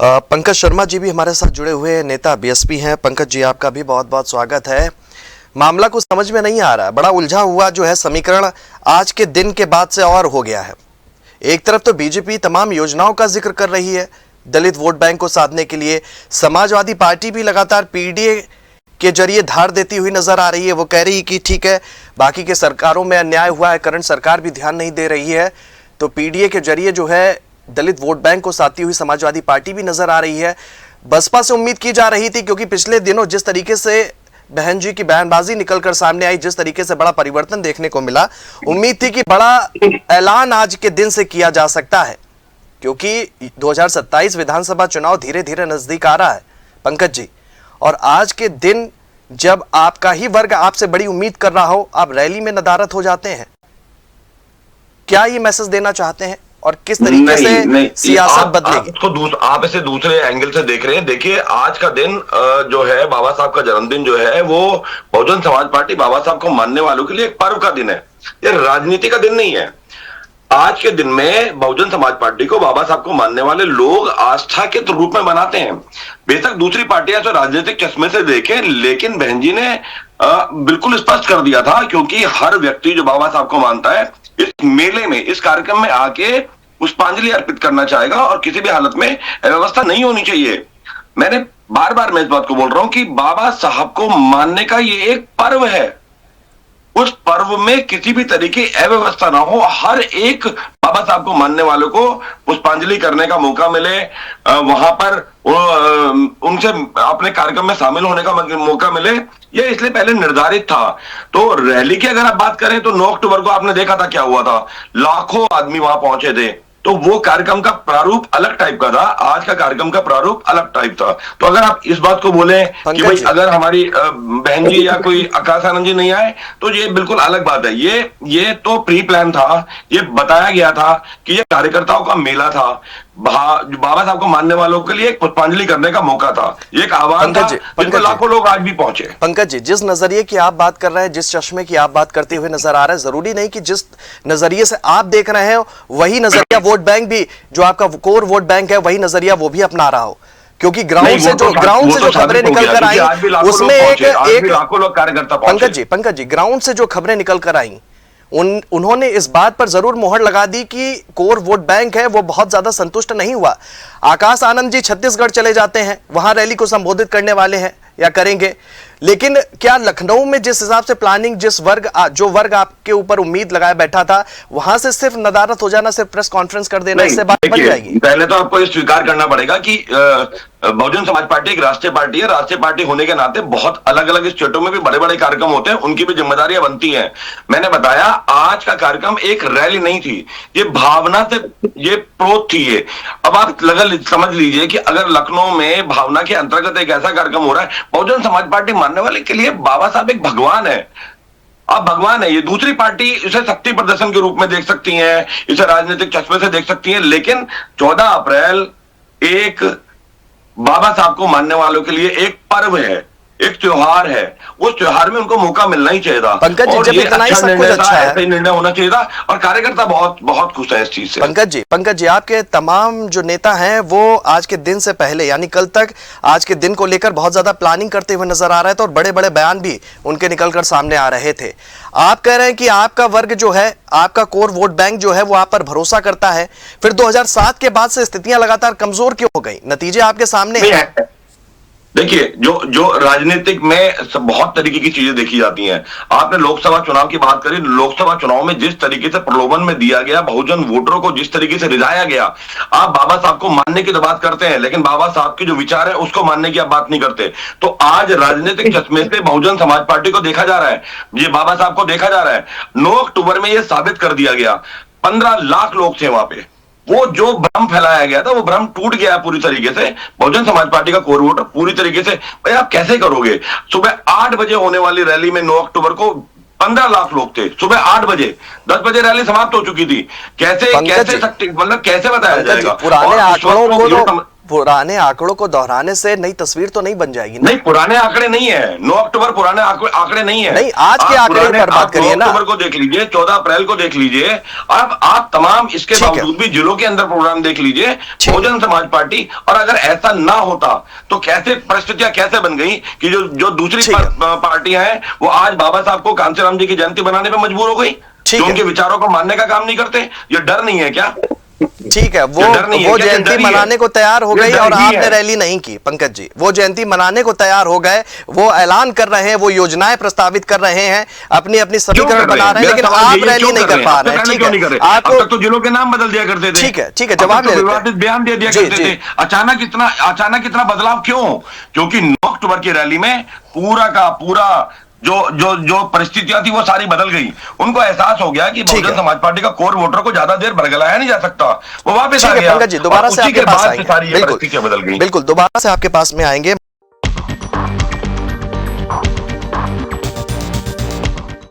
पंकज शर्मा जी भी हमारे साथ जुड़े हुए नेता बीएसपी हैं। पंकज जी, आपका भी बहुत बहुत स्वागत है। मामला कुछ समझ में नहीं आ रहा है, बड़ा उलझा हुआ जो है समीकरण आज के दिन के बाद से और हो गया है। एक तरफ तो बीजेपी तमाम योजनाओं का जिक्र कर रही है दलित वोट बैंक को साधने के लिए, समाजवादी पार्टी भी लगातार पीडीए के जरिए धार देती हुई नजर आ रही है। वो कह रही है कि ठीक है, बाकी के सरकारों में अन्याय हुआ है, करंट सरकार भी ध्यान नहीं दे रही है, तो पीडीए के जरिए जो है दलित वोट बैंक को साधती हुई समाजवादी पार्टी भी नजर आ रही है। बसपा से उम्मीद की जा रही थी, क्योंकि पिछले दिनों जिस तरीके से बहन जी की बयानबाजी निकलकर सामने आई, जिस तरीके से बड़ा परिवर्तन देखने को मिला, उम्मीद थी कि बड़ा ऐलान आज के दिन से किया जा सकता है, क्योंकि 2027 विधानसभा चुनाव धीरे धीरे नजदीक आ रहा है पंकज जी। और आज के दिन जब आपका ही वर्ग आपसे बड़ी उम्मीद कर रहा हो, आप रैली में नदारद हो जाते हैं। क्या ये मैसेज देना चाहते हैं और किस तरीके से सियासत बदलेगी? आप इसे दूसरे एंगल से देख रहे हैं। देखिए, आज का दिन जो है, बाबा साहब का जन्मदिन जो है, वो बहुजन समाज पार्टी बाबा साहब को मानने वालों के लिए एक पर्व का दिन है, ये राजनीति का दिन नहीं है। आज के दिन में बहुजन समाज पार्टी को बाबा साहब को मानने वाले लोग आस्था के रूप में मनाते हैं। बेशक दूसरी पार्टियां तो राजनीतिक चश्मे से देखें, लेकिन बहन जी ने बिल्कुल स्पष्ट कर दिया था, क्योंकि हर व्यक्ति जो बाबा साहब को मानता है इस मेले में, इस कार्यक्रम में आके पुष्पांजलि अर्पित करना चाहेगा, और किसी भी हालत में अव्यवस्था नहीं होनी चाहिए। मैंने बार बार मैं इस बात को बोल रहा हूं कि बाबा साहब को मानने का ये एक पर्व है। उस पर्व में किसी भी तरीके अव्यवस्था ना हो, हर एक बाबा साहब को मानने वालों को पुष्पांजलि करने का मौका मिले, वहां पर उनसे अपने कार्यक्रम में शामिल होने का मौका मिले, यह इसलिए पहले निर्धारित था। तो रैली की अगर आप बात करें तो 9 अक्टूबर को आपने देखा था क्या हुआ था, लाखों आदमी वहां पहुंचे थे। तो वो कार्यक्रम का प्रारूप अलग टाइप का था, आज का कार्यक्रम का प्रारूप अलग टाइप था। तो अगर आप इस बात को बोले कि भाई अगर हमारी बहन जी या कोई आकाश आनंद जी नहीं आए तो ये बिल्कुल अलग बात है। ये तो प्री प्लान था, ये बताया गया था कि ये कार्यकर्ताओं का मेला था, बाबा साहब को मानने वालों के लिए एक पुष्पांजलि करने का मौका था, ये एक आह्वान था जिसमें लाखों लोग आज भी पहुंचे। पंकज जी, जिस नजरिए की आप बात कर रहे हैं, जिस चश्मे की आप बात करते हुए नजर आ रहा है, जरूरी नहीं कि जिस नजरिए से आप देख रहे हैं वही नजरिया वोट बैंक भी, जो आपका कोर वोट बैंक है, वही नजरिया वो भी अपना रहा हो, क्योंकि ग्राउंड से जो खबरें निकल कर आई उसमें एक लाखों लोग कार्यकर्ता पहुंचे। पंकज जी, ग्राउंड से जो खबरें निकल कर आई उन्होंने इस बात पर जरूर मोहर लगा दी कि कोर वोट बैंक है वो बहुत ज्यादा संतुष्ट नहीं हुआ। आकाश आनंद जी छत्तीसगढ़ चले जाते हैं, वहां रैली को संबोधित करने वाले हैं या करेंगे, लेकिन क्या लखनऊ में जिस हिसाब से प्लानिंग, जो वर्ग आपके ऊपर उम्मीद लगाए बैठा था, वहां से सिर्फ नदारत हो जाना, सिर्फ प्रेस कॉन्फ्रेंस कर देना, इससे बात बन जाएगी? पहले तो आपको ये स्वीकार करना पड़ेगा कि बहुजन समाज पार्टी एक राष्ट्रीय पार्टी है। राष्ट्रीय पार्टी होने के नाते बहुत अलग अलग स्टेटों में भी बड़े बड़े कार्यक्रम होते हैं, उनकी भी जिम्मेदारियां बनती हैं। मैंने बताया, आज का कार्यक्रम एक रैली नहीं थी, ये भावना से ये प्रोत थी। ये अब आप समझ लीजिए कि अगर लखनऊ में भावना के अंतर्गत एक ऐसा कार्यक्रम हो रहा है, बहुजन समाज पार्टी मानने वाले के लिए बाबा साहब एक भगवान है। अब भगवान है, ये दूसरी पार्टी इसे शक्ति प्रदर्शन के रूप में देख सकती है, इसे राजनीतिक चश्मे से देख सकती है, लेकिन 14 अप्रैल एक बाबा साहब को मानने वालों के लिए एक पर्व है, एक त्योहार है। उस त्योहार में उनको मौका मिलना ही चाहिए था। पंकज जी, जब इतना ही सब कुछ अच्छा है, ऐसा ही निर्णय होना चाहिए था, और कार्यकर्ता बहुत बहुत खुश है इस चीज से। पंकज जी, आपके तमाम जो नेता हैं वो आज के दिन से पहले, यानी कल तक, आज के दिन को लेकर बहुत ज्यादा प्लानिंग करते हुए नजर आ रहे थे, और बड़े बड़े बयान भी उनके निकलकर सामने आ रहे थे। आप कह रहे हैं कि आपका वर्ग जो है, आपका कोर वोट बैंक जो है, वो आप पर भरोसा करता है। फिर 2007 के बाद से स्थितियां लगातार कमजोर क्यों हो गई? नतीजे आपके सामने हैं। देखिए, जो राजनीतिक में बहुत तरीके की चीजें देखी जाती हैं। आपने लोकसभा चुनाव की बात करी, लोकसभा चुनाव में जिस तरीके से प्रलोभन में दिया गया, बहुजन वोटरों को जिस तरीके से रिझाया गया, आप बाबा साहब को मानने की तो बात करते हैं, लेकिन बाबा साहब के जो विचार है उसको मानने की आप बात नहीं करते। तो आज राजनीतिक चश्मे से बहुजन समाज पार्टी को देखा जा रहा है, ये बाबा साहब को देखा जा रहा है। 9 अक्टूबर में यह साबित कर दिया गया, 15 लाख लोग थे वहां पे, वो जो भ्रम फैलाया गया था वो भ्रम टूट गया पूरी तरीके से। बहुजन समाज पार्टी का कोर वोट पूरी तरीके से, भाई आप कैसे करोगे? सुबह 8 बजे होने वाली रैली में 9 अक्टूबर को 15 लाख लोग थे, सुबह 8 बजे, 10 बजे रैली समाप्त हो चुकी थी। कैसे मतलब कैसे बताया जाएगा? पुराने आंकड़ों को दोहराने से नई तस्वीर तो नहीं बन जाएगी ना? नहीं, पुराने आंकड़े नहीं है, 9 अक्टूबर पुराने आंकड़े नहीं है। नहीं, आज के आंकड़े पर बात करिए ना। 9 अक्टूबर को देख लीजिए, 14 अप्रैल को देख लीजिए, अब आप तमाम इसके बावजूद भी जिलों के अंदर प्रोग्राम देख लीजिए, बहुजन समाज पार्टी। और अगर ऐसा ना होता तो कैसे परिस्थितियां कैसे बन गई कि जो दूसरी पार्टियां हैं वो आज बाबा साहब को कांसीराम जी की जयंती बनाने पर मजबूर हो गई, जो उनके विचारों को मानने का काम नहीं करते। ये डर नहीं है क्या? ठीक है, वो जयंती मनाने को तैयार हो गई और आपने रैली नहीं की। पंकज जी, वो जयंती मनाने को तैयार हो गए, वो ऐलान कर रहे हैं, वो योजनाएं प्रस्तावित कर रहे हैं, अपनी अपनी समीकरण बना रहे हैं, लेकिन आप रैली नहीं कर पा रहे हैं। ठीक है, आपको तो जिलों के नाम बदल दिया करते थे। ठीक है, ठीक है, जवाब ले लेते हैं। बयान दे दिया करते थे। अचानक इतना बदलाव क्यों? क्योंकि 9 अक्टूबर की रैली में पूरा का पूरा जो परिस्थितियां थी वो सारी बदल गई। उनको एहसास हो गया कि बहुजन समाज पार्टी का कोर वोटर को ज्यादा देर बरगलाया नहीं जा सकता, वो वापस आ गया। पंकज जी, दोबारा से आपके पास आएंगे। सारी परिस्थितियां बदल गई। बिल्कुल, दोबारा से आपके पास में आएंगे।